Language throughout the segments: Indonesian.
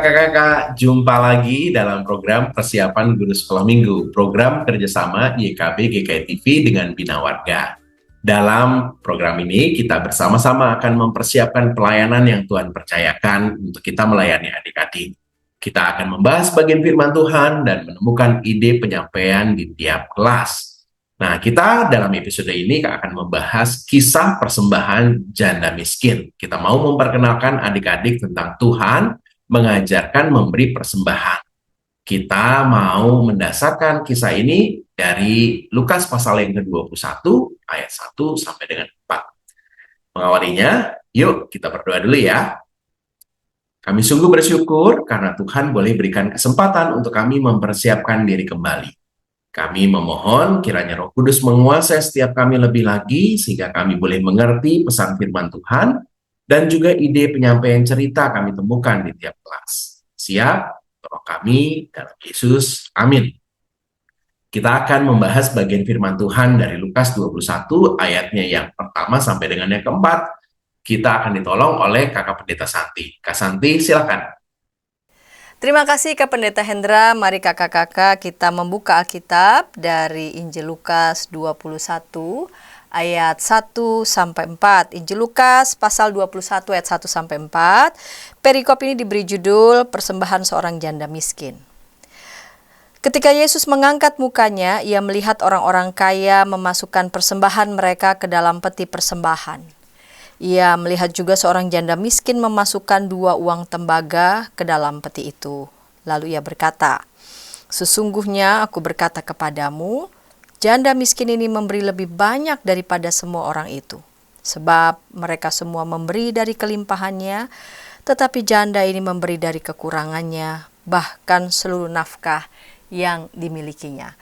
kakak-kakak, jumpa lagi dalam program persiapan guru sekolah minggu, program kerjasama YKB GKI TV dengan Bina Warga. Dalam program ini, kita bersama-sama akan mempersiapkan pelayanan yang Tuhan percayakan untuk kita melayani adik-adik. Kita akan membahas bagian firman Tuhan dan menemukan ide penyampaian di tiap kelas. Nah, kita dalam episode ini akan membahas kisah persembahan janda miskin. Kita mau memperkenalkan adik-adik tentang Tuhan mengajarkan memberi persembahan. Kita mau mendasarkan kisah ini dari Lukas pasal yang ke-21 ayat 1 sampai dengan 4. Mengawalinya, yuk kita berdoa dulu ya. Kami sungguh bersyukur karena Tuhan boleh berikan kesempatan untuk kami mempersiapkan diri kembali. Kami memohon kiranya Roh Kudus menguasai setiap kami lebih lagi sehingga kami boleh mengerti pesan firman Tuhan dan juga ide penyampaian cerita kami temukan di tiap kelas. Siap, tolong kami dalam Yesus. Amin. Kita akan membahas bagian firman Tuhan dari Lukas 21 ayatnya yang pertama sampai dengan yang keempat. Kita akan ditolong oleh Kakak Pendeta Santi. Kak Santi, silakan. Terima kasih Kak Pendeta Hendra. Mari kakak-kakak kita membuka Alkitab dari Injil Lukas 21 ayat 1 sampai 4. Injil Lukas pasal 21 ayat 1 sampai 4. Perikop ini diberi judul Persembahan Seorang Janda Miskin. Ketika Yesus mengangkat mukanya, ia melihat orang-orang kaya memasukkan persembahan mereka ke dalam peti persembahan. Ia melihat juga seorang janda miskin memasukkan 2 uang tembaga ke dalam peti itu. Lalu ia berkata, "Sesungguhnya aku berkata kepadamu, janda miskin ini memberi lebih banyak daripada semua orang itu. Sebab mereka semua memberi dari kelimpahannya, tetapi janda ini memberi dari kekurangannya, bahkan seluruh nafkah yang dimilikinya."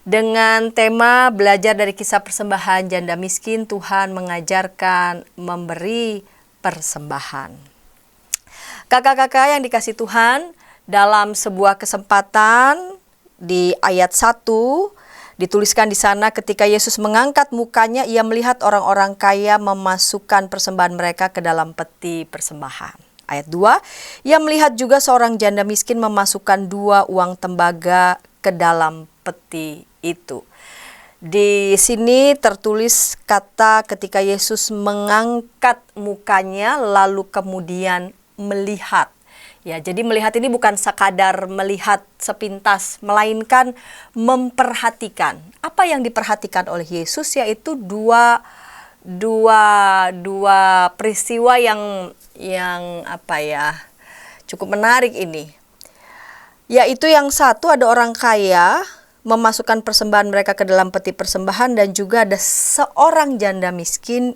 Dengan tema belajar dari kisah persembahan janda miskin, Tuhan mengajarkan memberi persembahan. Kakak-kakak yang dikasih Tuhan, dalam sebuah kesempatan di ayat 1 dituliskan di sana, ketika Yesus mengangkat mukanya, ia melihat orang-orang kaya memasukkan persembahan mereka ke dalam peti persembahan. Ayat 2, ia melihat juga seorang janda miskin memasukkan 2 uang tembaga ke dalam peti itu. Di sini tertulis kata ketika Yesus mengangkat mukanya lalu kemudian melihat. Ya, jadi melihat ini bukan sekadar melihat sepintas, melainkan memperhatikan. Apa yang diperhatikan oleh Yesus yaitu dua peristiwa yang cukup menarik ini. Yaitu yang satu, ada orang kaya memasukkan persembahan mereka ke dalam peti persembahan, dan juga ada seorang janda miskin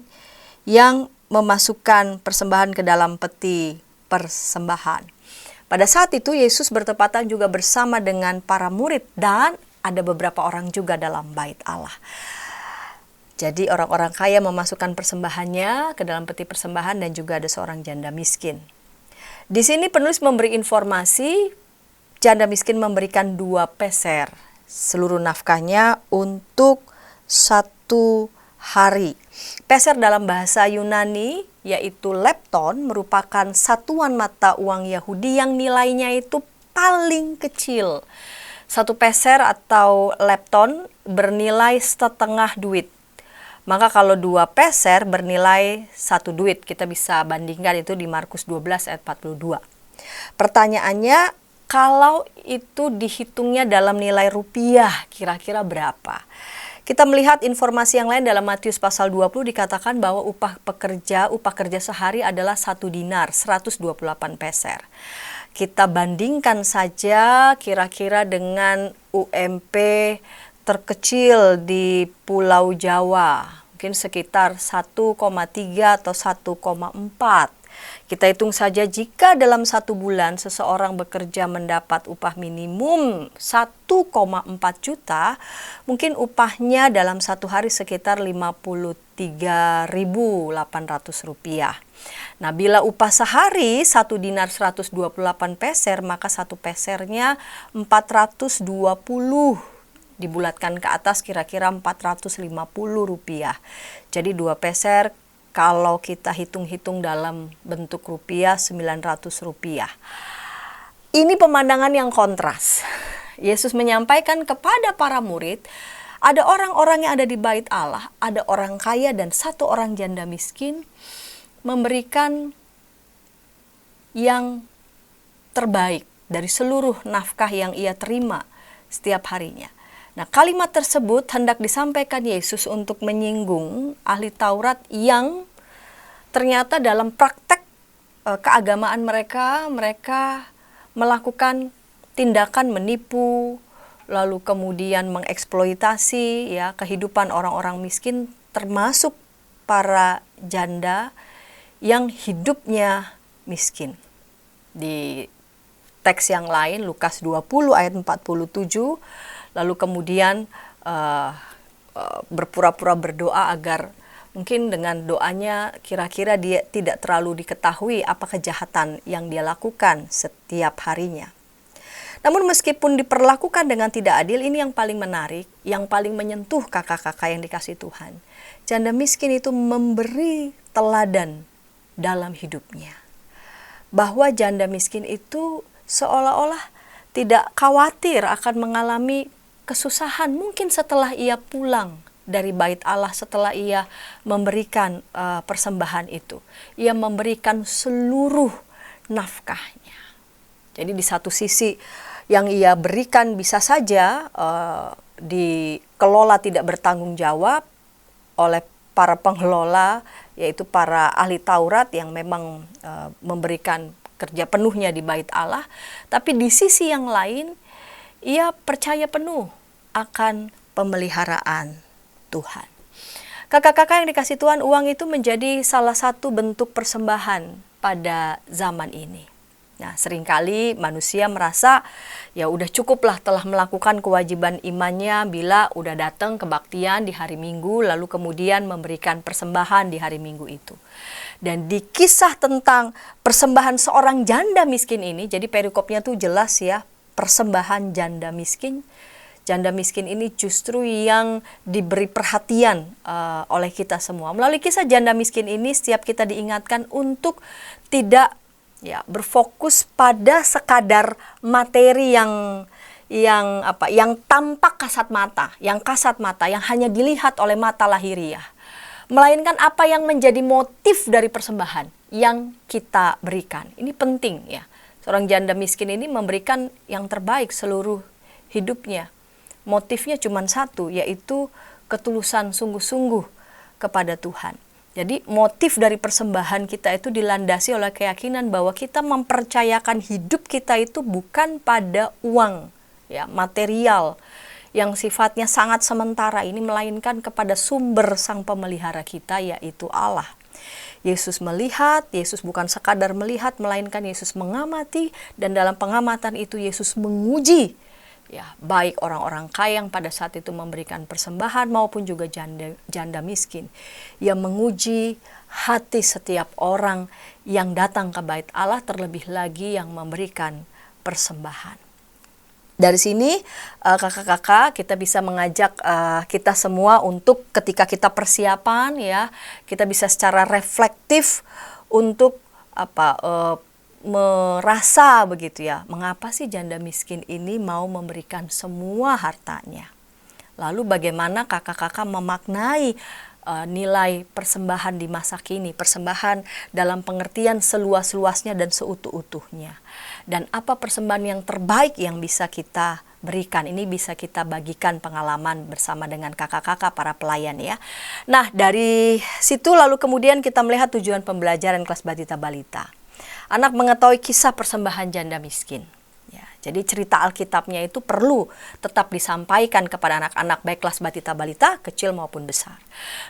yang memasukkan persembahan ke dalam peti persembahan. Pada saat itu Yesus bertepatan juga bersama dengan para murid dan ada beberapa orang juga dalam bait Allah. Jadi orang-orang kaya memasukkan persembahannya ke dalam peti persembahan dan juga ada seorang janda miskin. Di sini penulis memberi informasi janda miskin memberikan 2 peser. Seluruh nafkahnya untuk 1 hari. Peser dalam bahasa Yunani yaitu lepton merupakan satuan mata uang Yahudi yang nilainya itu paling kecil. 1 peser atau lepton bernilai setengah duit. Maka kalau 2 peser bernilai 1 duit. Kita bisa bandingkan itu di Markus 12 ayat 42. Pertanyaannya, kalau itu dihitungnya dalam nilai rupiah, kira-kira berapa? Kita melihat informasi yang lain dalam Matius pasal 20 dikatakan bahwa upah kerja sehari adalah 1 dinar, 128 peser. Kita bandingkan saja kira-kira dengan UMP terkecil di Pulau Jawa, mungkin sekitar 1,3 atau 1,4. Kita hitung saja jika dalam 1 bulan seseorang bekerja mendapat upah minimum 1,4 juta, mungkin upahnya dalam 1 hari sekitar 53.800 rupiah. Nah, bila upah sehari 1 dinar 128 peser, maka 1 pesernya 420. Dibulatkan ke atas kira-kira 450 rupiah. Jadi 2 peser kalau kita hitung-hitung dalam bentuk rupiah 900 rupiah. Ini pemandangan yang kontras. Yesus menyampaikan kepada para murid, ada orang-orang yang ada di bait Allah, ada orang kaya dan satu orang janda miskin, memberikan yang terbaik dari seluruh nafkah yang ia terima setiap harinya. Nah, kalimat tersebut hendak disampaikan Yesus untuk menyinggung ahli Taurat yang ternyata dalam praktek keagamaan mereka melakukan tindakan menipu, lalu kemudian mengeksploitasi ya kehidupan orang-orang miskin, termasuk para janda yang hidupnya miskin. Di teks yang lain, Lukas 20 ayat 47, lalu kemudian berpura-pura berdoa agar mungkin dengan doanya kira-kira dia tidak terlalu diketahui apa kejahatan yang dia lakukan setiap harinya. Namun meskipun diperlakukan dengan tidak adil, ini yang paling menarik, yang paling menyentuh kakak-kakak yang dikasih Tuhan. Janda miskin itu memberi teladan dalam hidupnya. Bahwa janda miskin itu seolah-olah tidak khawatir akan mengalami kesusahan mungkin setelah ia pulang dari bait Allah, setelah ia memberikan persembahan itu. Ia memberikan seluruh nafkahnya. Jadi di satu sisi yang ia berikan bisa saja dikelola tidak bertanggung jawab oleh para pengelola, yaitu para ahli Taurat yang memang memberikan kerja penuhnya di bait Allah. Tapi di sisi yang lain, ia percaya penuh akan pemeliharaan Tuhan. Kakak-kakak yang dikasih Tuhan, uang itu menjadi salah satu bentuk persembahan pada zaman ini. Nah, seringkali manusia merasa ya udah cukuplah telah melakukan kewajiban imannya bila udah datang kebaktian di hari Minggu, lalu kemudian memberikan persembahan di hari Minggu itu. Dan di kisah tentang persembahan seorang janda miskin ini, jadi perikopnya tuh jelas ya, persembahan janda miskin. Janda miskin ini justru yang diberi perhatian oleh kita semua. Melalui kisah janda miskin ini, setiap kita diingatkan untuk tidak berfokus pada sekadar materi yang tampak kasat mata, yang hanya dilihat oleh mata lahiriah. Melainkan apa yang menjadi motif dari persembahan yang kita berikan. Ini penting ya. Seorang janda miskin ini memberikan yang terbaik seluruh hidupnya. Motifnya cuma satu, yaitu ketulusan sungguh-sungguh kepada Tuhan. Jadi motif dari persembahan kita itu dilandasi oleh keyakinan bahwa kita mempercayakan hidup kita itu bukan pada uang, ya, material yang sifatnya sangat sementara ini, melainkan kepada sumber sang pemelihara kita, yaitu Allah. Yesus melihat, Yesus bukan sekadar melihat, melainkan Yesus mengamati, dan dalam pengamatan itu Yesus menguji ya, baik orang-orang kaya yang pada saat itu memberikan persembahan maupun juga janda miskin. Ia menguji hati setiap orang yang datang ke bait Allah, terlebih lagi yang memberikan persembahan. Dari sini kakak-kakak kita bisa mengajak kita semua untuk ketika kita persiapan ya, kita bisa secara reflektif untuk merasa begitu ya, mengapa sih janda miskin ini mau memberikan semua hartanya. Lalu bagaimana kakak-kakak memaknai nilai persembahan di masa kini, persembahan dalam pengertian seluas-luasnya dan seutuh-utuhnya. Dan apa persembahan yang terbaik yang bisa kita berikan. Ini bisa kita bagikan pengalaman bersama dengan kakak-kakak para pelayan ya. Nah, dari situ lalu kemudian kita melihat tujuan pembelajaran kelas Batita Balita. Anak mengetahui kisah persembahan janda miskin. Ya, jadi cerita Alkitabnya itu perlu tetap disampaikan kepada anak-anak baik kelas Batita Balita, kecil maupun besar.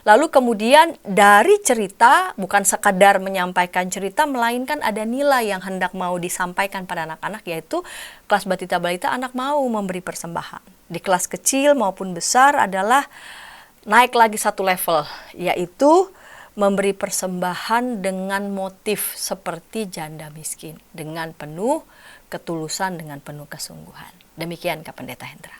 Lalu kemudian dari cerita bukan sekadar menyampaikan cerita, melainkan ada nilai yang hendak mau disampaikan pada anak-anak, yaitu kelas Batita Balita anak mau memberi persembahan. Di kelas kecil maupun besar adalah naik lagi satu level, yaitu memberi persembahan dengan motif seperti janda miskin, dengan penuh ketulusan, dengan penuh kesungguhan. Demikian Kak Pendeta Hendra.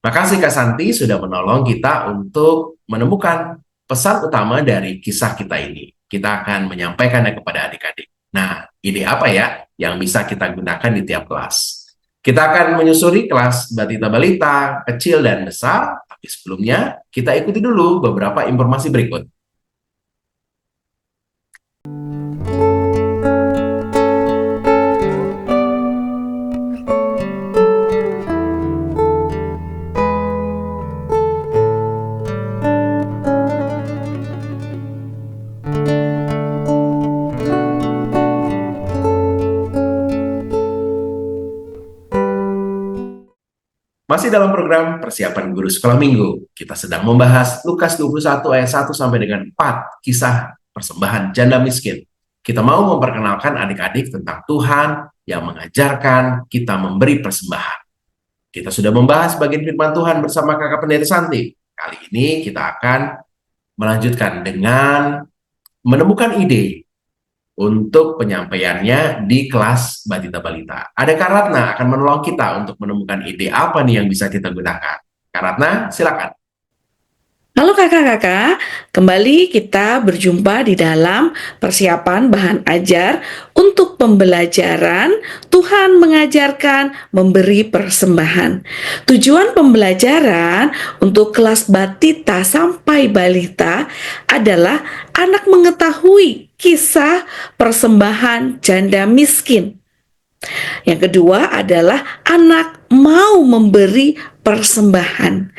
Makasih Kak Santi sudah menolong kita untuk menemukan pesan utama dari kisah kita ini. Kita akan menyampaikannya kepada adik-adik. Nah, ide apa ya yang bisa kita gunakan di tiap kelas. Kita akan menyusuri kelas batita balita, kecil dan besar, tapi sebelumnya kita ikuti dulu beberapa informasi berikut. Masih dalam program persiapan guru sekolah minggu, kita sedang membahas Lukas 21 ayat 1 sampai dengan 4, kisah persembahan janda miskin. Kita mau memperkenalkan adik-adik tentang Tuhan yang mengajarkan kita memberi persembahan. Kita sudah membahas bagian firman Tuhan bersama Kakak Pendeta Santi. Kali ini kita akan melanjutkan dengan menemukan ide untuk penyampaiannya di kelas Batita Balita. Ada Kak Ratna akan menolong kita untuk menemukan ide apa nih yang bisa kita gunakan. Kak Ratna, silakan. Halo kakak-kakak, kembali kita berjumpa di dalam persiapan bahan ajar untuk pembelajaran Tuhan mengajarkan memberi persembahan. Tujuan pembelajaran untuk kelas batita sampai balita adalah anak mengetahui kisah persembahan janda miskin. Yang kedua adalah anak mau memberi persembahan.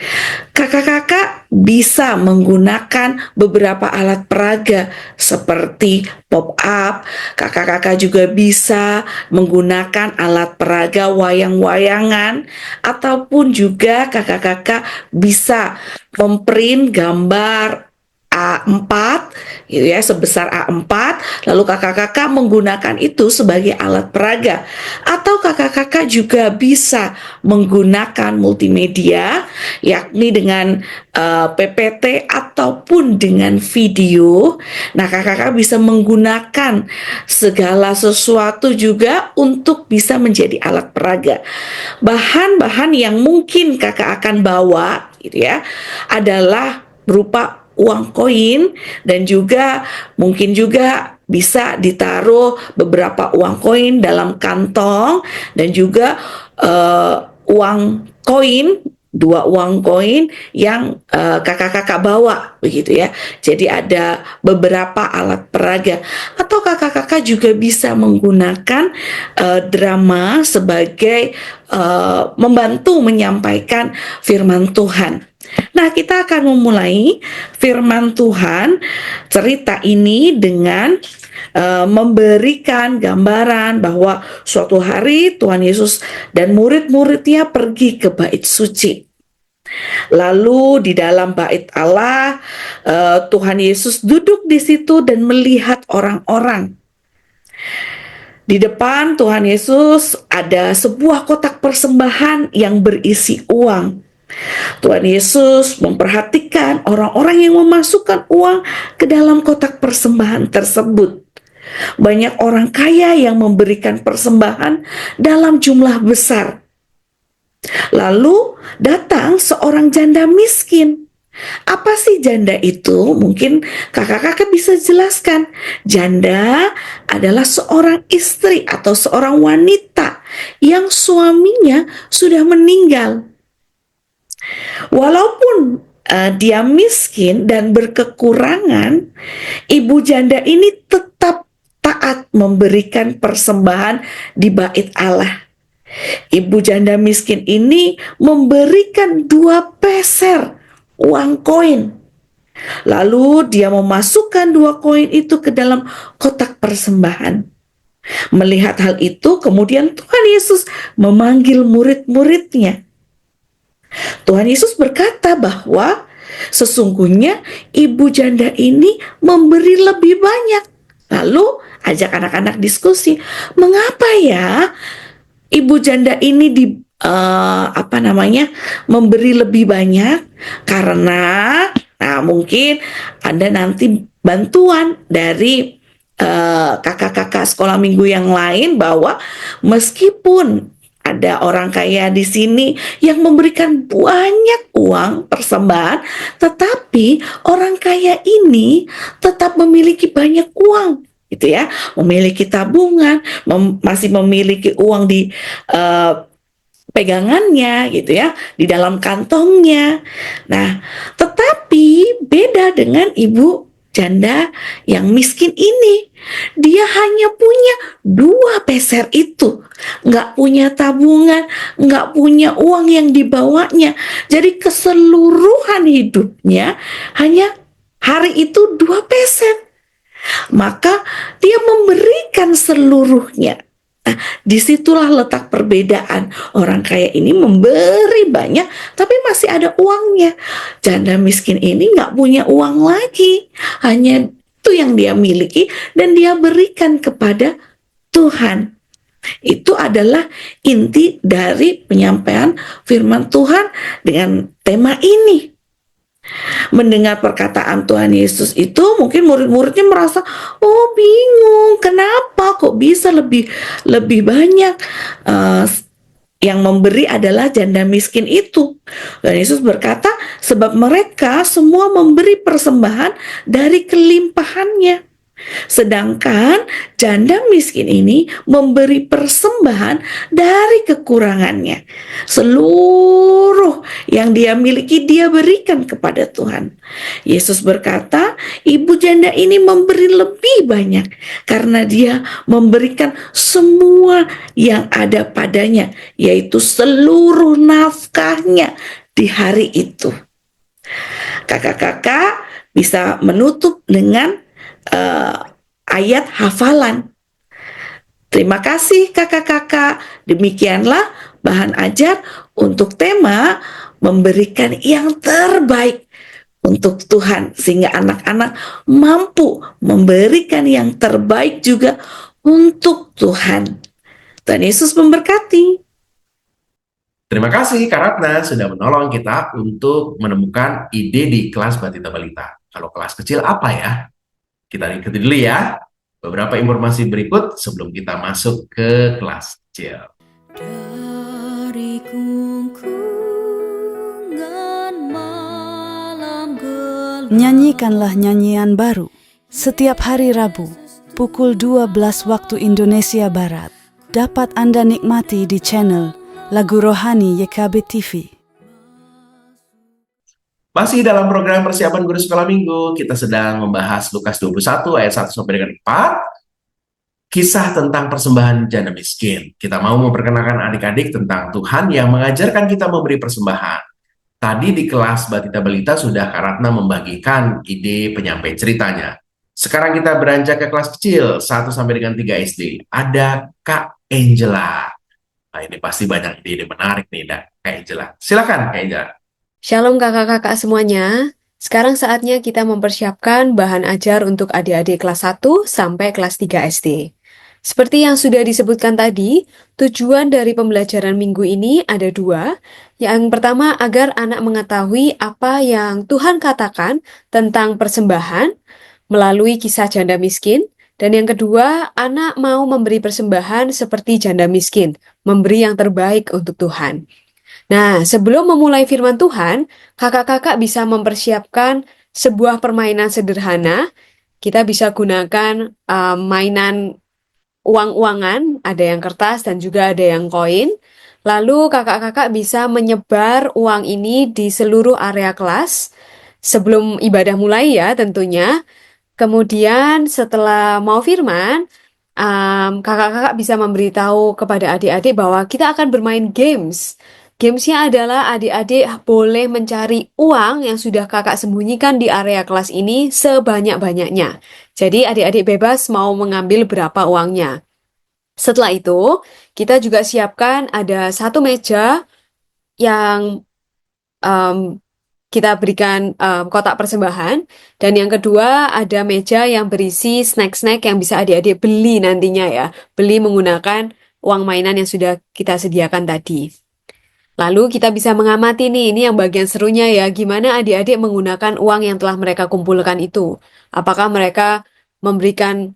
Kakak-kakak bisa menggunakan beberapa alat peraga seperti pop-up. Kakak-kakak juga bisa menggunakan alat peraga wayang-wayangan, ataupun juga kakak-kakak bisa memprint gambar A4 gitu ya, sebesar A4, lalu kakak-kakak menggunakan itu sebagai alat peraga. Atau kakak-kakak juga bisa menggunakan multimedia, yakni dengan PPT ataupun dengan video. Nah, kakak-kakak bisa menggunakan segala sesuatu juga untuk bisa menjadi alat peraga. Bahan-bahan yang mungkin kakak akan bawa gitu ya adalah berupa uang koin, dan juga mungkin juga bisa ditaruh beberapa uang koin dalam kantong, dan juga uang koin, 2 uang koin yang kakak-kakak bawa begitu ya. Jadi ada beberapa alat peraga. Atau kakak-kakak juga bisa menggunakan drama sebagai membantu menyampaikan firman Tuhan. Nah, kita akan memulai firman Tuhan cerita ini dengan memberikan gambaran bahwa suatu hari Tuhan Yesus dan murid-muridnya pergi ke bait suci. Lalu di dalam bait Allah, Tuhan Yesus duduk di situ dan melihat orang-orang. Di depan Tuhan Yesus ada sebuah kotak persembahan yang berisi uang. Tuhan Yesus memperhatikan orang-orang yang memasukkan uang ke dalam kotak persembahan tersebut. Banyak orang kaya yang memberikan persembahan dalam jumlah besar. Lalu datang seorang janda miskin. Apa sih janda itu? Mungkin kakak-kakak bisa jelaskan. Janda adalah seorang istri atau seorang wanita yang suaminya sudah meninggal. Walaupun dia miskin dan berkekurangan, ibu janda ini tetap taat memberikan persembahan di bait Allah. Ibu janda miskin ini memberikan 2 peser uang koin. Lalu dia memasukkan 2 koin itu ke dalam kotak persembahan. Melihat hal itu, kemudian Tuhan Yesus memanggil murid-muridnya. Tuhan Yesus berkata bahwa sesungguhnya ibu janda ini memberi lebih banyak. Lalu ajak anak-anak diskusi, mengapa ya ibu janda ini memberi lebih banyak? Karena mungkin ada nanti bantuan dari kakak-kakak sekolah minggu yang lain bahwa meskipun ada orang kaya di sini yang memberikan banyak uang persembahan, tetapi orang kaya ini tetap memiliki banyak uang. gitu ya, memiliki tabungan, masih memiliki uang di pegangannya gitu ya, di dalam kantongnya. Nah, tetapi beda dengan ibu janda yang miskin ini. Dia hanya punya 2 peser itu. Nggak punya tabungan, nggak punya uang yang dibawanya. Jadi keseluruhan hidupnya hanya hari itu 2 peser. Maka dia memberikan seluruhnya. Nah, disitulah letak perbedaan. Orang kaya ini memberi banyak, tapi masih ada uangnya. Janda miskin ini nggak punya uang lagi. Hanya itu yang dia miliki dan dia berikan kepada Tuhan. Itu adalah inti dari penyampaian firman Tuhan dengan tema ini. Mendengar perkataan Tuhan Yesus itu, mungkin murid-muridnya merasa, oh bingung, kenapa kok bisa lebih banyak yang memberi adalah janda miskin itu. Dan Yesus berkata, sebab mereka semua memberi persembahan dari kelimpahannya. Sedangkan janda miskin ini memberi persembahan dari kekurangannya. Seluruh yang dia miliki dia berikan kepada Tuhan. Yesus berkata, ibu janda ini memberi lebih banyak karena dia memberikan semua yang ada padanya, yaitu seluruh nafkahnya di hari itu. Kakak-kakak bisa menutup dengan ayat hafalan. Terima kasih kakak-kakak. Demikianlah bahan ajar untuk tema memberikan yang terbaik untuk Tuhan, sehingga anak-anak mampu memberikan yang terbaik juga untuk Tuhan. Tuhan Yesus memberkati. Terima kasih Kak Ratna sudah menolong kita untuk menemukan ide di kelas Batita Balita. Kalau kelas kecil apa ya? Kita ikuti dulu ya beberapa informasi berikut sebelum kita masuk ke kelas kecil. Dari kungkungan malam gelap, nyanyikanlah nyanyian baru setiap hari Rabu pukul 12 waktu Indonesia Barat. Dapat Anda nikmati di channel Lagu Rohani YKB TV. Masih dalam program persiapan guru sekolah minggu, kita sedang membahas Lukas 21 ayat 1 sampai dengan 4, kisah tentang persembahan janda miskin. Kita mau memperkenalkan adik-adik tentang Tuhan yang mengajarkan kita memberi persembahan. Tadi di kelas Batita Balita sudah Kak Ratna membagikan ide penyampai ceritanya. Sekarang kita beranjak ke kelas kecil 1 sampai dengan 3 SD. Ada Kak Angela. Nah, ini pasti banyak ide menarik nih, Kak Angela. Silakan Kak Angela. Shalom kakak-kakak semuanya. Sekarang saatnya kita mempersiapkan bahan ajar untuk adik-adik kelas 1 sampai kelas 3 SD. Seperti yang sudah disebutkan tadi, tujuan dari pembelajaran minggu ini ada 2. Yang pertama, agar anak mengetahui apa yang Tuhan katakan tentang persembahan melalui kisah janda miskin. Dan yang kedua, anak mau memberi persembahan seperti janda miskin, memberi yang terbaik untuk Tuhan. Nah, sebelum memulai firman Tuhan, kakak-kakak bisa mempersiapkan sebuah permainan sederhana. Kita bisa gunakan mainan uang-uangan, ada yang kertas dan juga ada yang koin. Lalu kakak-kakak bisa menyebar uang ini di seluruh area kelas sebelum ibadah mulai ya tentunya. Kemudian setelah mau firman, kakak-kakak bisa memberitahu kepada adik-adik bahwa kita akan bermain games. Gamesnya adalah adik-adik boleh mencari uang yang sudah kakak sembunyikan di area kelas ini sebanyak-banyaknya. Jadi adik-adik bebas mau mengambil berapa uangnya. Setelah itu, kita juga siapkan ada 1 meja yang kita berikan kotak persembahan. Dan yang kedua ada meja yang berisi snack-snack yang bisa adik-adik beli nantinya ya. Beli menggunakan uang mainan yang sudah kita sediakan tadi. Lalu kita bisa mengamati nih, ini yang bagian serunya ya, gimana adik-adik menggunakan uang yang telah mereka kumpulkan itu. Apakah mereka memberikan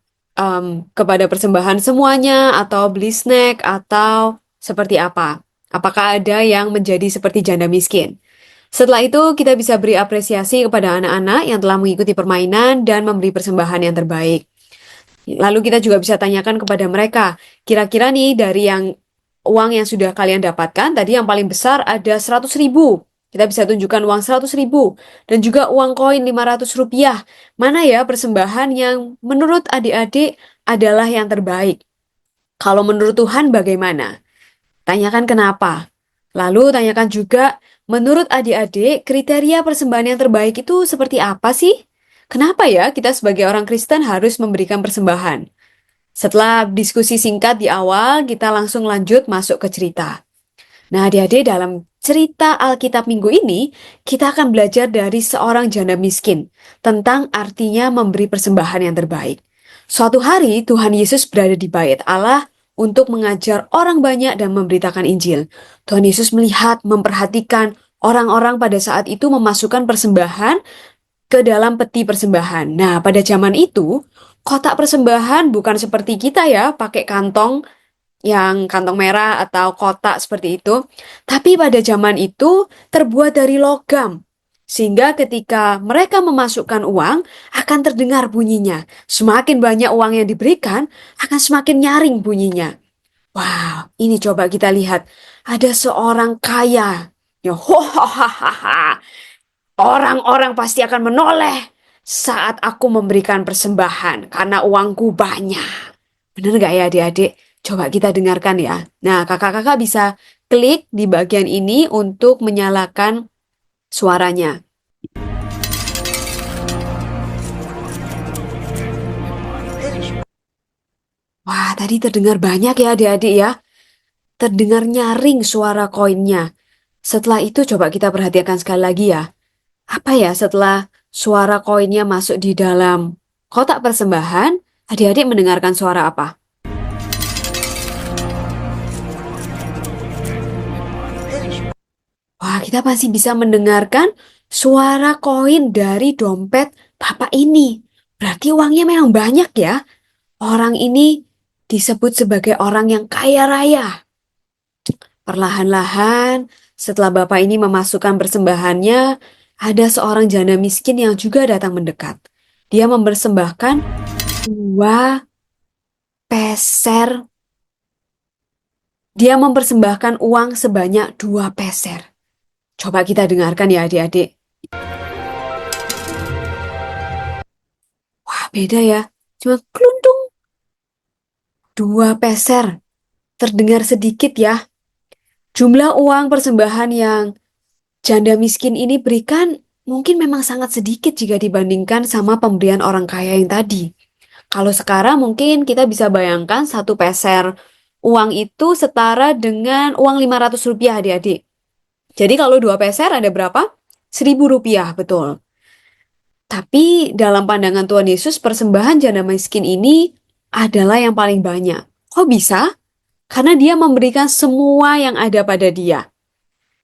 kepada persembahan semuanya, atau beli snack, atau seperti apa? Apakah ada yang menjadi seperti janda miskin? Setelah itu, kita bisa beri apresiasi kepada anak-anak yang telah mengikuti permainan dan memberi persembahan yang terbaik. Lalu kita juga bisa tanyakan kepada mereka, kira-kira nih dari uang yang sudah kalian dapatkan, tadi yang paling besar ada 100.000. Kita bisa tunjukkan uang 100.000 dan juga uang koin 500 rupiah. Mana ya persembahan yang menurut adik-adik adalah yang terbaik? Kalau menurut Tuhan bagaimana? Tanyakan kenapa. Lalu tanyakan juga, menurut adik-adik, kriteria persembahan yang terbaik itu seperti apa sih? Kenapa ya kita sebagai orang Kristen harus memberikan persembahan? Setelah diskusi singkat di awal, kita langsung lanjut masuk ke cerita. Nah, adik-adik, dalam cerita Alkitab minggu ini, kita akan belajar dari seorang janda miskin tentang artinya memberi persembahan yang terbaik. Suatu hari, Tuhan Yesus berada di bait Allah untuk mengajar orang banyak dan memberitakan Injil. Tuhan Yesus melihat, memperhatikan orang-orang pada saat itu memasukkan persembahan ke dalam peti persembahan. Nah, pada zaman itu, kotak persembahan bukan seperti kita ya, pakai kantong yang kantong merah atau kotak seperti itu. Tapi pada zaman itu terbuat dari logam. Sehingga ketika mereka memasukkan uang, akan terdengar bunyinya. Semakin banyak uang yang diberikan, akan semakin nyaring bunyinya. Wow, ini coba kita lihat. Ada seorang kaya. Ya, hohahaha. Orang-orang pasti akan menoleh saat aku memberikan persembahan karena uangku banyak. Bener gak ya adik-adik? Coba kita dengarkan ya. Nah, kakak-kakak bisa klik di bagian ini untuk menyalakan suaranya. Wah, tadi terdengar banyak ya adik-adik ya. Terdengar nyaring suara koinnya. Setelah itu coba kita perhatikan sekali lagi ya. Apa ya setelah suara koinnya masuk di dalam kotak persembahan, adik-adik mendengarkan suara apa? Wah, kita masih bisa mendengarkan suara koin dari dompet bapak ini. Berarti uangnya memang banyak ya. Orang ini disebut sebagai orang yang kaya raya. Perlahan-lahan, setelah bapak ini memasukkan persembahannya, ada seorang janda miskin yang juga datang mendekat. Dia mempersembahkan 2 peser. Dia mempersembahkan uang sebanyak 2 peser. Coba kita dengarkan ya adik-adik. Wah, beda ya. Cuma keluntung. 2 peser. Terdengar sedikit ya. Jumlah uang persembahan yang janda miskin ini berikan mungkin memang sangat sedikit jika dibandingkan sama pemberian orang kaya yang tadi. Kalau sekarang mungkin kita bisa bayangkan 1 peser uang itu setara dengan uang 500 rupiah adik-adik. Jadi kalau 2 peser ada berapa? 1.000 rupiah, betul. Tapi dalam pandangan Tuhan Yesus, persembahan janda miskin ini adalah yang paling banyak. Kok bisa? Karena dia memberikan semua yang ada pada dia.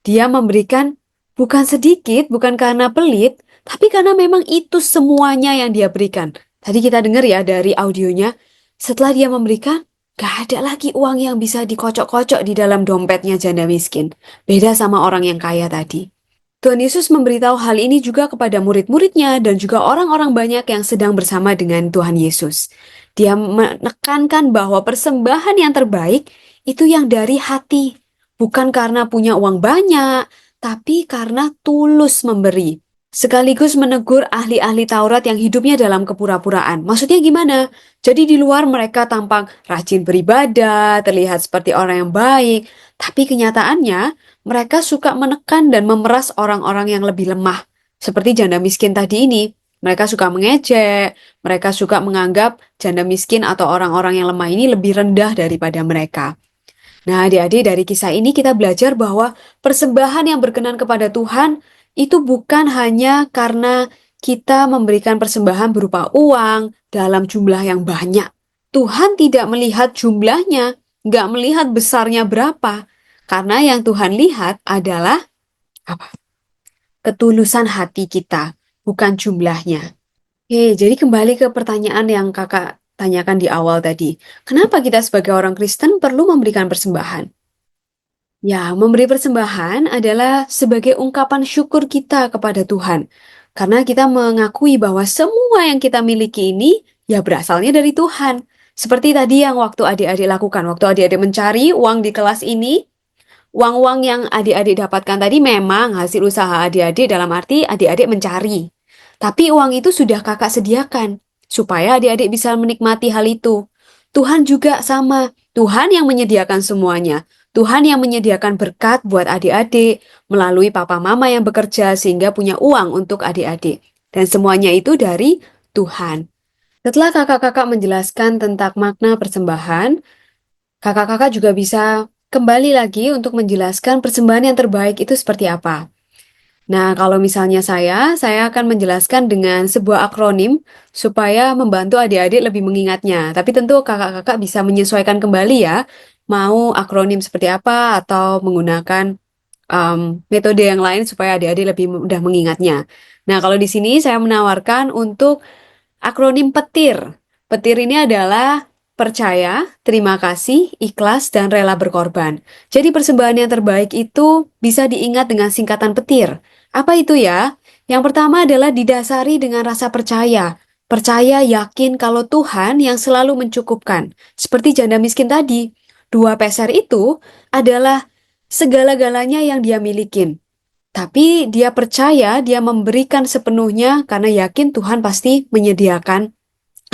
Dia memberikan bukan sedikit, bukan karena pelit, tapi karena memang itu semuanya yang dia berikan. Tadi kita dengar ya dari audionya, setelah dia memberikan, gak ada lagi uang yang bisa dikocok-kocok di dalam dompetnya janda miskin. Beda sama orang yang kaya tadi. Tuhan Yesus memberitahu hal ini juga kepada murid-muridnya dan juga orang-orang banyak yang sedang bersama dengan Tuhan Yesus. Dia menekankan bahwa persembahan yang terbaik itu yang dari hati. Bukan karena punya uang banyak, tapi karena tulus memberi. Sekaligus menegur ahli-ahli Taurat yang hidupnya dalam kepura-puraan. Maksudnya gimana? Jadi di luar mereka tampak rajin beribadah, terlihat seperti orang yang baik. Tapi kenyataannya mereka suka menekan dan memeras orang-orang yang lebih lemah. Seperti janda miskin tadi ini. Mereka suka mengejek, mereka suka menganggap janda miskin atau orang-orang yang lemah ini lebih rendah daripada mereka. Nah, adik-adik, dari kisah ini kita belajar bahwa persembahan yang berkenan kepada Tuhan itu bukan hanya karena kita memberikan persembahan berupa uang dalam jumlah yang banyak. Tuhan tidak melihat jumlahnya, nggak melihat besarnya berapa. Karena yang Tuhan lihat adalah apa? Ketulusan hati kita, bukan jumlahnya. Oke, jadi kembali ke pertanyaan yang kakak tanyakan di awal tadi. Kenapa kita sebagai orang Kristen perlu memberikan persembahan? Ya, memberi persembahan adalah sebagai ungkapan syukur kita kepada Tuhan. Karena kita mengakui bahwa semua yang kita miliki ini Ya berasalnya dari Tuhan. Seperti tadi yang waktu adik-adik lakukan, waktu adik-adik mencari uang di kelas ini, uang-uang yang adik-adik dapatkan tadi memang hasil usaha adik-adik dalam arti adik-adik mencari. Tapi uang itu sudah kakak sediakan, supaya adik-adik bisa menikmati hal itu. Tuhan juga sama, Tuhan yang menyediakan semuanya. Tuhan yang menyediakan berkat buat adik-adik melalui papa mama yang bekerja sehingga punya uang untuk adik-adik. Dan semuanya itu dari Tuhan. Setelah kakak-kakak menjelaskan tentang makna persembahan, kakak-kakak juga bisa kembali lagi untuk menjelaskan persembahan yang terbaik itu seperti apa. Nah, kalau misalnya saya akan menjelaskan dengan sebuah akronim supaya membantu adik-adik lebih mengingatnya. Tapi tentu kakak-kakak bisa menyesuaikan kembali ya, mau akronim seperti apa atau menggunakan metode yang lain supaya adik-adik lebih mudah mengingatnya. Nah, kalau di sini saya menawarkan untuk akronim PETIR. PETIR ini adalah percaya, terima kasih, ikhlas, dan rela berkorban. Jadi persembahan yang terbaik itu bisa diingat dengan singkatan PETIR. Apa itu ya? Yang pertama adalah didasari dengan rasa percaya. Percaya yakin kalau Tuhan yang selalu mencukupkan. Seperti janda miskin tadi. 2 peser itu adalah segala-galanya yang dia milikin. Tapi dia percaya, dia memberikan sepenuhnya karena yakin Tuhan pasti menyediakan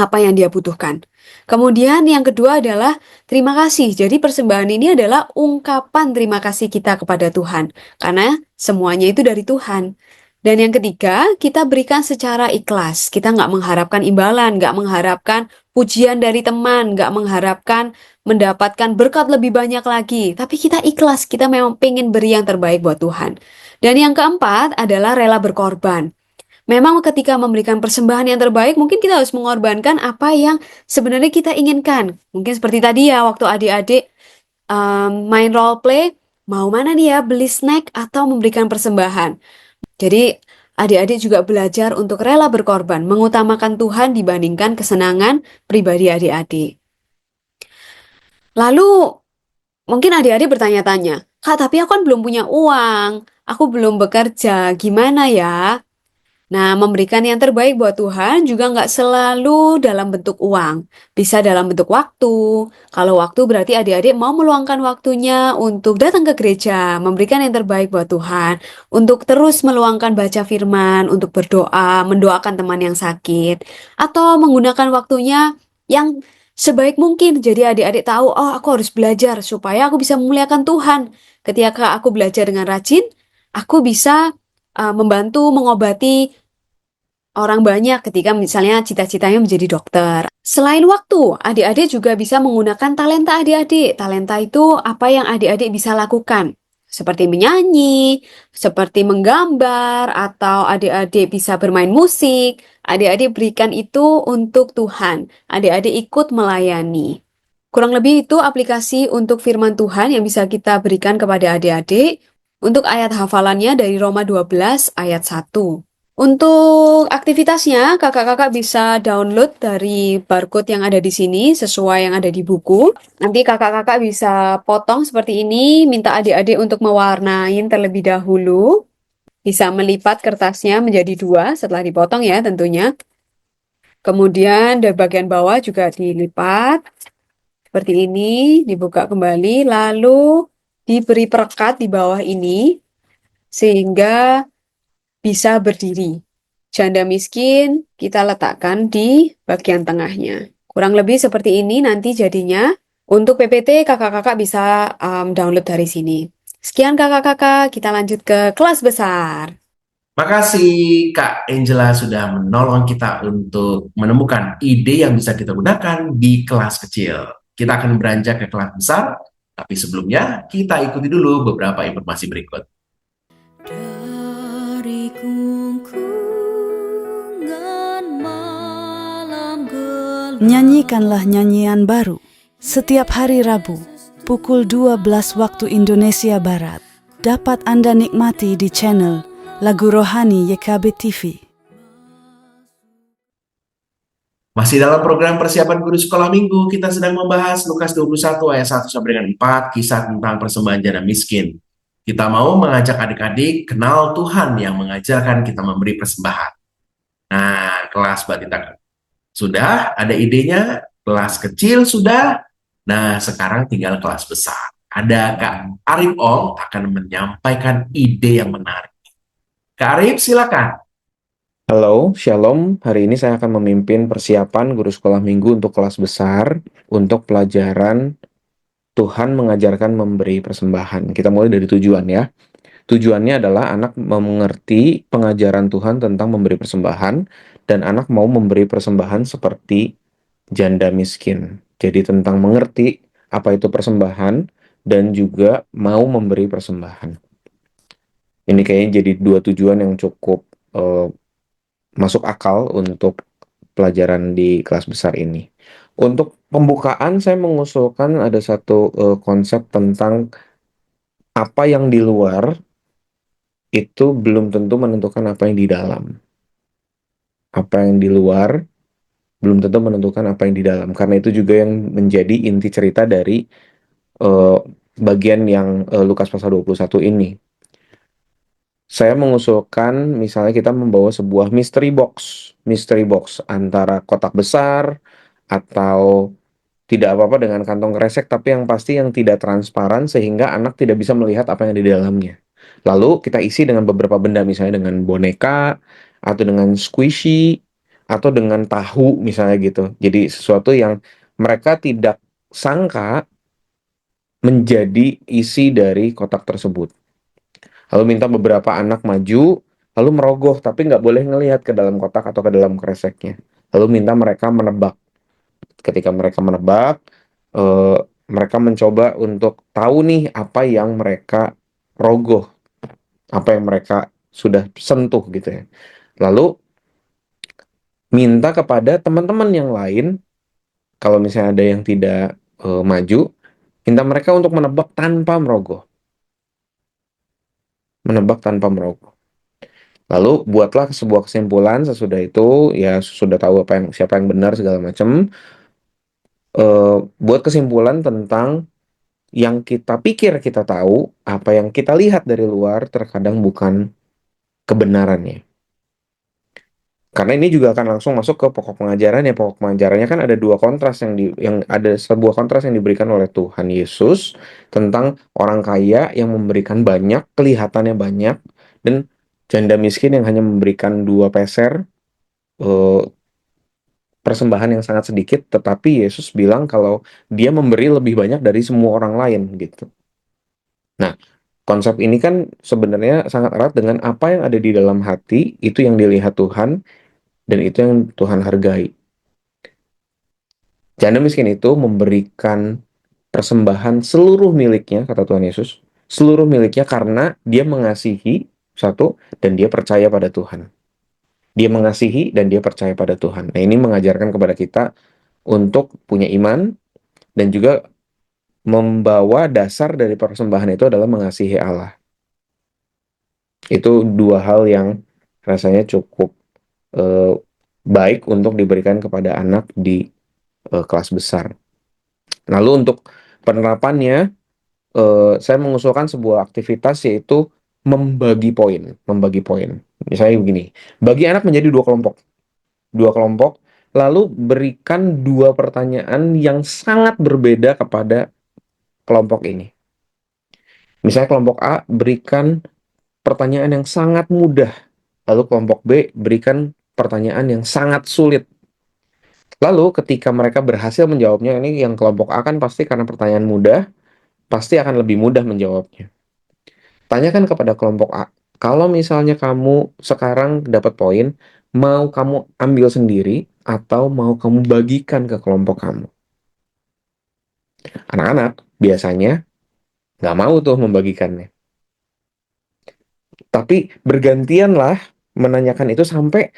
apa yang dia butuhkan. Kemudian yang kedua adalah terima kasih. Jadi persembahan ini adalah ungkapan terima kasih kita kepada Tuhan. Karena semuanya itu dari Tuhan. Dan yang ketiga, kita berikan secara ikhlas. Kita nggak mengharapkan imbalan, nggak mengharapkan pujian dari teman, nggak mengharapkan mendapatkan berkat lebih banyak lagi. Tapi kita ikhlas, kita memang pengen beri yang terbaik buat Tuhan. Dan yang keempat adalah rela berkorban. Memang ketika memberikan persembahan yang terbaik, mungkin kita harus mengorbankan apa yang sebenarnya kita inginkan. Mungkin seperti tadi ya, waktu adik-adik main role play, mau mana nih ya, beli snack atau memberikan persembahan. Jadi adik-adik juga belajar untuk rela berkorban, mengutamakan Tuhan dibandingkan kesenangan pribadi adik-adik. Lalu mungkin adik-adik bertanya-tanya, Kak, tapi aku kan belum punya uang, aku belum bekerja, gimana ya? Nah, memberikan yang terbaik buat Tuhan juga nggak selalu dalam bentuk uang. Bisa dalam bentuk waktu. Kalau waktu berarti adik-adik mau meluangkan waktunya untuk datang ke gereja, memberikan yang terbaik buat Tuhan, untuk terus meluangkan baca firman, untuk berdoa, mendoakan teman yang sakit, atau menggunakan waktunya yang sebaik mungkin. Jadi adik-adik tahu, oh aku harus belajar supaya aku bisa memuliakan Tuhan. Ketika aku belajar dengan rajin, aku bisa membantu mengobati orang banyak ketika misalnya cita-citanya menjadi dokter. Selain waktu, adik-adik juga bisa menggunakan talenta adik-adik. Talenta itu apa yang adik-adik bisa lakukan. Seperti menyanyi, seperti menggambar, atau adik-adik bisa bermain musik. Adik-adik berikan itu untuk Tuhan. Adik-adik ikut melayani. Kurang lebih itu aplikasi untuk firman Tuhan yang bisa kita berikan kepada adik-adik. Untuk ayat hafalannya dari Roma 12 ayat 1. Untuk aktivitasnya, kakak-kakak bisa download dari barcode yang ada di sini sesuai yang ada di buku. Nanti kakak-kakak bisa potong seperti ini, minta adik-adik untuk mewarnain terlebih dahulu. Bisa melipat kertasnya menjadi 2 setelah dipotong ya tentunya. Kemudian dari bagian bawah juga dilipat. Seperti ini, dibuka kembali, lalu diberi perekat di bawah ini, sehingga bisa berdiri. Janda miskin kita letakkan di bagian tengahnya. Kurang lebih seperti ini nanti jadinya. Untuk PPT kakak-kakak bisa download dari sini. Sekian kakak-kakak, kita lanjut ke kelas besar. Makasih Kak Angela sudah menolong kita untuk menemukan ide yang bisa kita gunakan di kelas kecil. Kita akan beranjak ke kelas besar, tapi sebelumnya kita ikuti dulu beberapa informasi berikut. Dari gungkungan malam gelap, Nyanyikanlah nyanyian baru setiap hari Rabu pukul 12 waktu Indonesia Barat. Dapat Anda nikmati di channel Lagu Rohani YKB TV. Masih dalam program persiapan guru sekolah minggu, kita sedang membahas Lukas 21 ayat 1 sampai dengan 4, kisah tentang persembahan janda miskin. Kita mau mengajak adik-adik kenal Tuhan yang mengajarkan kita memberi persembahan. Nah, kelas Batita Sudah ada idenya? Kelas kecil sudah? Nah, sekarang tinggal kelas besar. Ada Kak Arif Ong akan menyampaikan ide yang menarik. Kak Arif, silakan. Halo, Shalom. Hari ini saya akan memimpin persiapan guru sekolah minggu untuk kelas besar untuk pelajaran Tuhan mengajarkan memberi persembahan. Kita mulai dari tujuan ya. Tujuannya adalah anak mengerti pengajaran Tuhan tentang memberi persembahan dan anak mau memberi persembahan seperti janda miskin. Jadi tentang mengerti apa itu persembahan dan juga mau memberi persembahan. Ini kayaknya jadi dua tujuan yang cukup eh, masuk akal untuk pelajaran di kelas besar ini. Untuk pembukaan, saya mengusulkan ada satu konsep tentang apa yang di luar itu belum tentu menentukan apa yang di dalam. Apa yang di luar belum tentu menentukan apa yang di dalam. Karena itu juga yang menjadi inti cerita dari eh, bagian yang Lukas pasal 21 ini. Saya mengusulkan misalnya kita membawa sebuah mystery box antara kotak besar atau tidak apa-apa dengan kantong kresek, tapi yang pasti yang tidak transparan sehingga anak tidak bisa melihat apa yang ada di dalamnya. Lalu kita isi dengan beberapa benda, misalnya dengan boneka, atau dengan squishy, atau dengan tahu misalnya gitu. Jadi sesuatu yang mereka tidak sangka menjadi isi dari kotak tersebut. Lalu minta beberapa anak maju, lalu merogoh, tapi nggak boleh ngelihat ke dalam kotak atau ke dalam kreseknya. Lalu minta mereka menebak. Ketika mereka menebak, eh, mereka mencoba untuk tahu nih apa yang mereka rogoh, apa yang mereka sudah sentuh gitu ya. Lalu minta kepada teman-teman yang lain, kalau misalnya ada yang tidak maju, minta mereka untuk menebak tanpa merogoh. Menebak tanpa merogoh. Lalu buatlah sebuah kesimpulan sesudah itu, ya sudah tahu apa yang siapa yang benar segala macam. Buat kesimpulan tentang yang kita pikir kita tahu, apa yang kita lihat dari luar terkadang bukan kebenarannya. Karena ini juga akan langsung masuk ke pokok pengajarannya. Pokok pengajarannya kan ada dua kontras yang ada sebuah kontras yang diberikan oleh Tuhan Yesus tentang orang kaya yang memberikan banyak, kelihatannya banyak, dan janda miskin yang hanya memberikan 2 peser eh, persembahan yang sangat sedikit, tetapi Yesus bilang kalau dia memberi lebih banyak dari semua orang lain gitu. Nah, konsep ini kan sebenarnya sangat erat dengan apa yang ada di dalam hati, itu yang dilihat Tuhan, dan itu yang Tuhan hargai. Janda miskin itu memberikan persembahan seluruh miliknya, kata Tuhan Yesus, seluruh miliknya karena dia mengasihi, satu, dan dia percaya pada Tuhan. Dia mengasihi dan dia percaya pada Tuhan. Nah, ini mengajarkan kepada kita untuk punya iman dan juga membawa dasar dari persembahan itu adalah mengasihi Allah. Itu dua hal yang rasanya cukup eh, baik untuk diberikan kepada anak di kelas besar. Lalu untuk penerapannya, saya mengusulkan sebuah aktivitas yaitu membagi poin. Membagi poin. Misalnya begini, bagi anak menjadi dua kelompok, lalu berikan 2 pertanyaan yang sangat berbeda kepada kelompok ini. Misalnya kelompok A berikan pertanyaan yang sangat mudah, lalu kelompok B berikan pertanyaan yang sangat sulit. Lalu ketika mereka berhasil menjawabnya, ini yang kelompok A kan pasti karena pertanyaan mudah, pasti akan lebih mudah menjawabnya. Tanyakan kepada kelompok A, kalau misalnya kamu sekarang dapat poin, mau kamu ambil sendiri atau mau kamu bagikan ke kelompok kamu? Anak-anak biasanya nggak mau tuh membagikannya. Tapi bergantianlah menanyakan itu sampai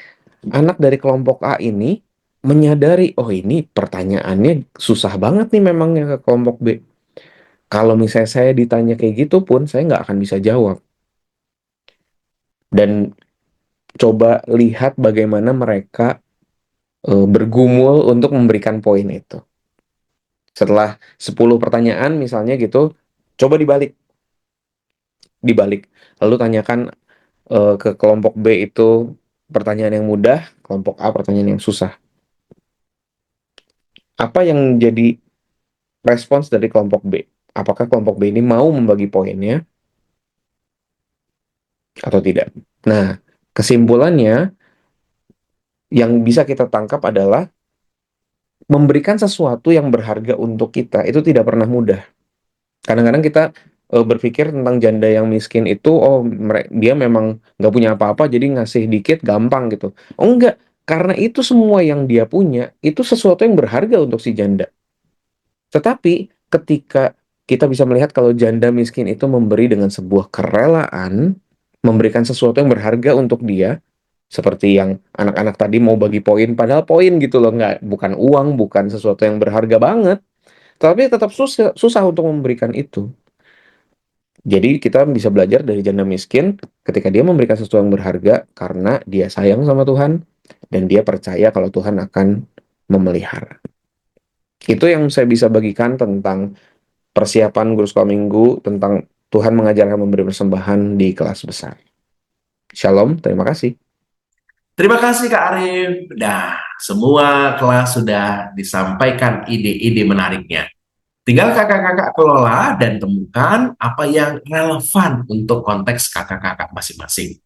anak dari kelompok A ini menyadari, oh ini pertanyaannya susah banget nih memangnya ke kelompok B. Kalau misalnya saya ditanya kayak gitu pun, saya nggak akan bisa jawab. Dan coba lihat bagaimana mereka bergumul untuk memberikan poin itu. Setelah 10 pertanyaan misalnya gitu, coba dibalik. Dibalik. Lalu tanyakan ke kelompok B itu pertanyaan yang mudah, kelompok A pertanyaan yang susah. Apa yang jadi respons dari kelompok B? Apakah kelompok B ini mau membagi poinnya atau tidak? Nah, kesimpulannya yang bisa kita tangkap adalah memberikan sesuatu yang berharga untuk kita itu tidak pernah mudah. Kadang-kadang kita berpikir tentang janda yang miskin itu, oh dia memang nggak punya apa-apa, jadi ngasih dikit gampang gitu. Oh enggak, karena itu semua yang dia punya, itu sesuatu yang berharga untuk si janda. Tetapi ketika kita bisa melihat kalau janda miskin itu memberi dengan sebuah kerelaan, memberikan sesuatu yang berharga untuk dia, seperti yang anak-anak tadi mau bagi poin, padahal poin gitu loh, nggak, bukan uang, bukan sesuatu yang berharga banget, tapi tetap susah, susah untuk memberikan itu. Jadi kita bisa belajar dari janda miskin ketika dia memberikan sesuatu yang berharga karena dia sayang sama Tuhan dan dia percaya kalau Tuhan akan memelihara. Itu yang saya bisa bagikan tentang persiapan guru sekolah minggu, tentang Tuhan mengajarkan memberi persembahan di kelas besar. Shalom, terima kasih. Terima kasih Kak Arif. Nah, semua kelas sudah disampaikan ide-ide menariknya. Tinggal kakak-kakak kelola dan temukan apa yang relevan untuk konteks kakak-kakak masing-masing.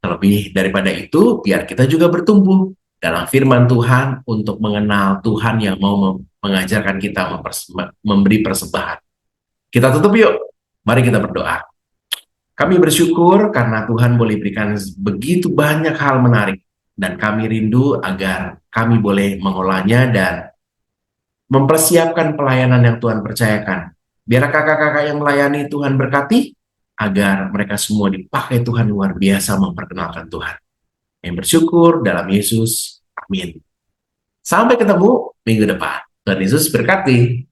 Terlebih daripada itu, biar kita juga bertumbuh dalam firman Tuhan untuk mengenal Tuhan yang mau mengajarkan kita memberi persembahan. Kita tutup yuk. Mari kita berdoa. Kami bersyukur karena Tuhan boleh berikan begitu banyak hal menarik dan kami rindu agar kami boleh mengolahnya dan mempersiapkan pelayanan yang Tuhan percayakan. Biar kakak-kakak yang melayani Tuhan berkati, agar mereka semua dipakai Tuhan luar biasa memperkenalkan Tuhan. Yang bersyukur dalam Yesus. Amin. Sampai ketemu minggu depan. Tuhan Yesus berkati.